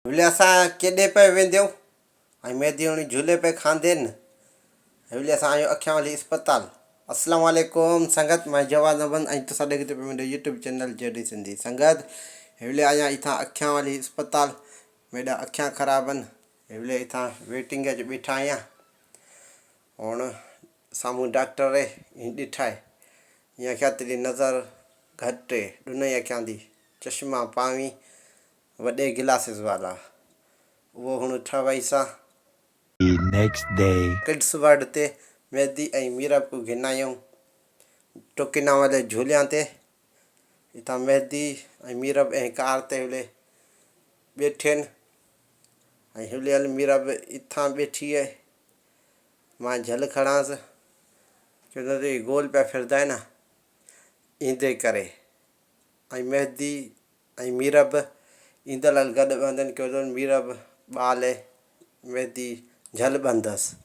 हिवले असां केॾे पे वेंदे ऐं मेहदी हुन झूले पे खांदे न हिवले असां आहियूं अखियां वाली अस्पताल। अस्सलाम वालेकुम संगत, मैं जवान अमन ऐं तुसां ॾिसो पिया मुंहिंजो यूट्यूब चैनल जेडी सिंधी। संगत हिवले आहियां इथां अखियां वाली अस्पताल, मेरा अखियां ख़राब आहिनि। हिवले इथां वेटिंग च बीठा आहियां। हुण साम्हूं डॉक्टर हीअं ॾिठा आहे, हीअं अखियां तेरी नज़र घटि ॾुनई अखियां दी, चश्मा पावी वॾे गिलासिस वाला, वो हुन ठवई सा नेक्स्ट डे किड्स वर्ड ते मेहदी ऐं मीरब को घिनायूं टोकिना वाले झूलियां ते। इतां मेहदी ऐं मीरब ऐं कार ते हिवले वेठे आहिनि ऐं हिवले हल मीरब इथां वेठी आहे। मां झल खणांसि छो त गोल पिया फिरदा आहिनि ईंदे करे, ऐं मेहदी ऐं मीरब ईंदड़ गॾु बंदनि कयो मीरब ॿाल मेहदी झल बंदसि।